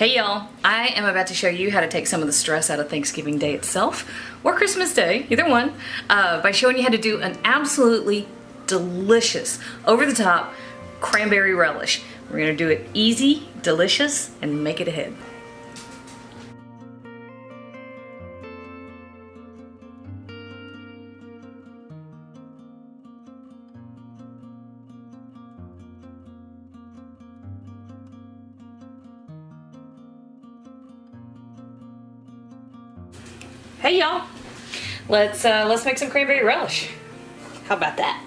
Hey y'all, I am about to show you how to take some of the stress out of Thanksgiving Day itself, or Christmas Day, either one, by showing you how to do an absolutely delicious, over-the-top cranberry relish. We're gonna do it easy, delicious, and make it a hit. Hey y'all, let's make some cranberry relish. How about that?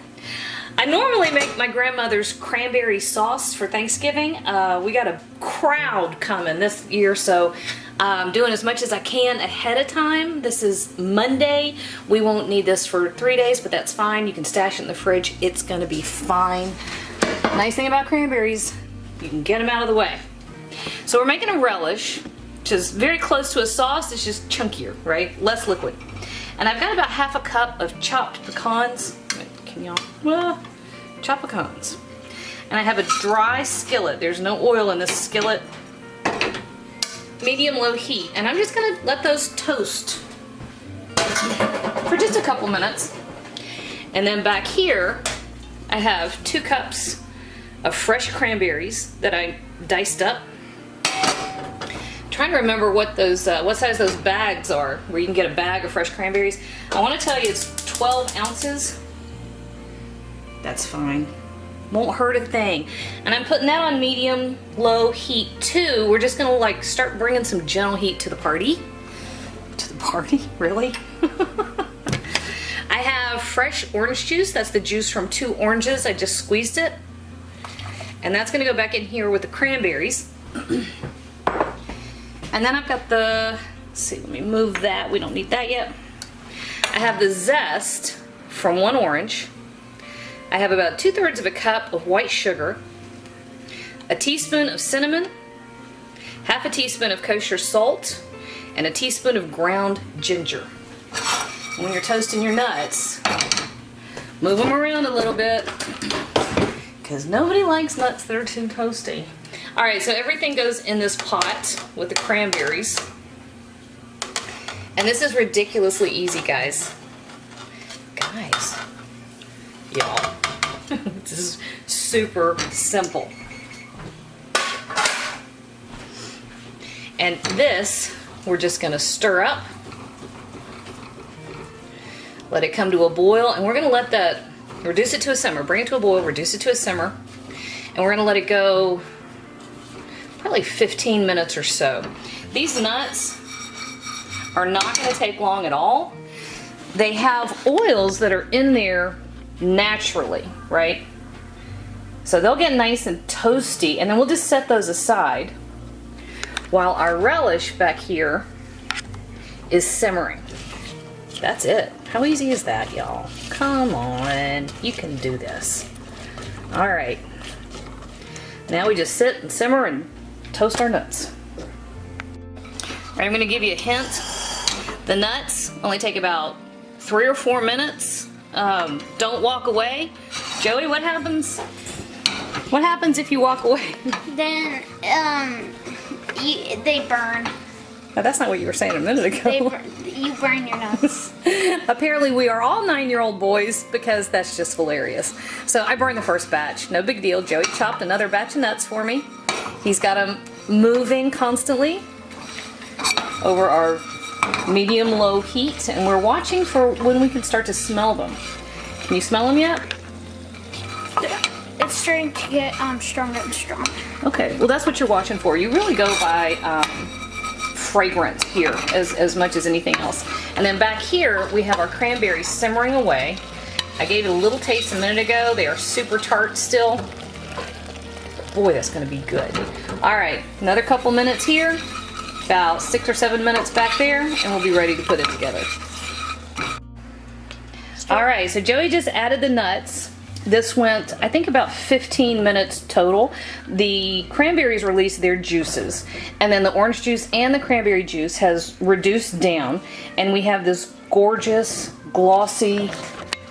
I normally make my grandmother's cranberry sauce for Thanksgiving. We got a crowd coming this year, so I'm doing as much as I can ahead of time. This is Monday. We won't need this for 3 days, but that's fine. You can stash it in the fridge. It's gonna be fine. Nice thing about cranberries, you can get them out of the way. So we're making a relish, which is very close to a sauce. It's just chunkier, right? Less liquid. And I've got about half a cup of chopped pecans. Can y'all? Well, chopped pecans. And I have a dry skillet. There's no oil in this skillet. Medium-low heat. And I'm just gonna let those toast for just a couple minutes. And then back here, I have 2 cups of fresh cranberries that I diced up. Trying to remember what those what size those bags are, where you can get a bag of fresh cranberries. I want to tell you it's 12 ounces. That's fine. Won't hurt a thing. And I'm putting that on medium-low heat too. We're just gonna like start bringing some gentle heat to the party. To the party? Really? I have fresh orange juice. That's the juice from 2 oranges. I just squeezed it. And that's gonna go back in here with the cranberries. And then I've got the, let's see, let me move that. We don't need that yet. I have the zest from 1 orange. I have about 2/3 of a cup of white sugar, a teaspoon of cinnamon, half a teaspoon of kosher salt, and a teaspoon of ground ginger. When you're toasting your nuts, move them around a little bit, because nobody likes nuts that are too toasty. All right, so everything goes in this pot with the cranberries. And this is ridiculously easy, guys. Guys, y'all, this is super simple. And this, we're just gonna stir up. Let it come to a boil, and we're gonna let that, reduce it to a simmer, bring it to a boil, reduce it to a simmer, and we're gonna let it go probably 15 minutes or so. These nuts are not going to take long at all. They have oils that are in there naturally, right? So they'll get nice and toasty, and then we'll just set those aside while our relish back here is simmering. That's it. How easy is that, y'all? Come on, you can do this. All right. Now we just sit and simmer and toast our nuts. All right, I'm gonna give you a hint. The nuts only take about 3 or 4 minutes. Don't walk away. Joey, what happens? What happens if you walk away? Then, they burn. Now, that's not what you were saying a minute ago. You burn your nuts. Apparently we are all 9-year-old boys, because that's just hilarious. So I burned the first batch, no big deal. Joey chopped another batch of nuts for me. He's got them moving constantly over our medium-low heat, and we're watching for when we can start to smell them. Can you smell them yet? It's starting to get stronger and stronger. Okay, well that's what you're watching for. You really go by fragrance here as much as anything else. And then back here we have our cranberries simmering away. I gave it a little taste a minute ago. They are super tart still. Boy, that's gonna be good. All right, another couple minutes here, about 6 or 7 minutes back there, and we'll be ready to put it together. All right, so Joey just added the nuts. This went, I think, about 15 minutes total. The cranberries released their juices, and then the orange juice and the cranberry juice has reduced down, and we have this gorgeous, glossy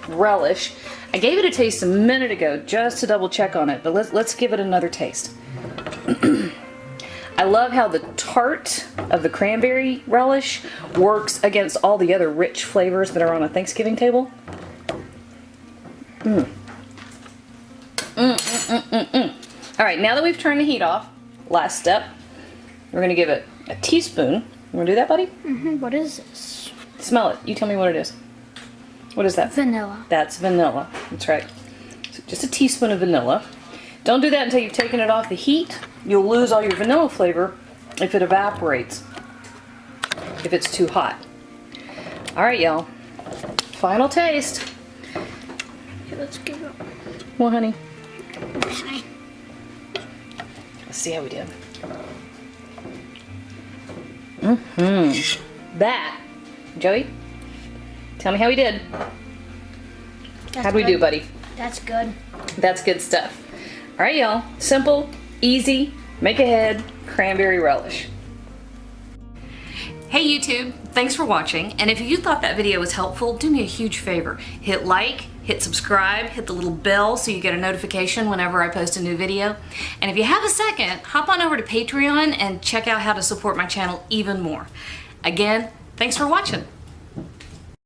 relish. I gave it a taste a minute ago just to double check on it, but let's give it another taste. I I love how the tart of the cranberry relish works against all the other rich flavors that are on a Thanksgiving table. All right, now that we've turned the heat off, last step, we're gonna give it a teaspoon. You wanna do that, buddy? What is this? Smell it. You tell me what it is. What is that? Vanilla. That's vanilla. That's right. So just a teaspoon of vanilla. Don't do that until you've taken it off the heat. You'll lose all your vanilla flavor if it evaporates, if it's too hot. All right, y'all. Final taste. Okay, let's give it. Well, honey, Okay. let's see how we did. That, Joey, tell me how we did. How'd we do, buddy? That's good. That's good stuff. All right, y'all. Simple, easy, make ahead, cranberry relish. Hey YouTube, thanks for watching. And if you thought that video was helpful, do me a huge favor. Hit like, hit subscribe, hit the little bell so you get a notification whenever I post a new video. And if you have a second, hop on over to Patreon and check out how to support my channel even more. Again, thanks for watching.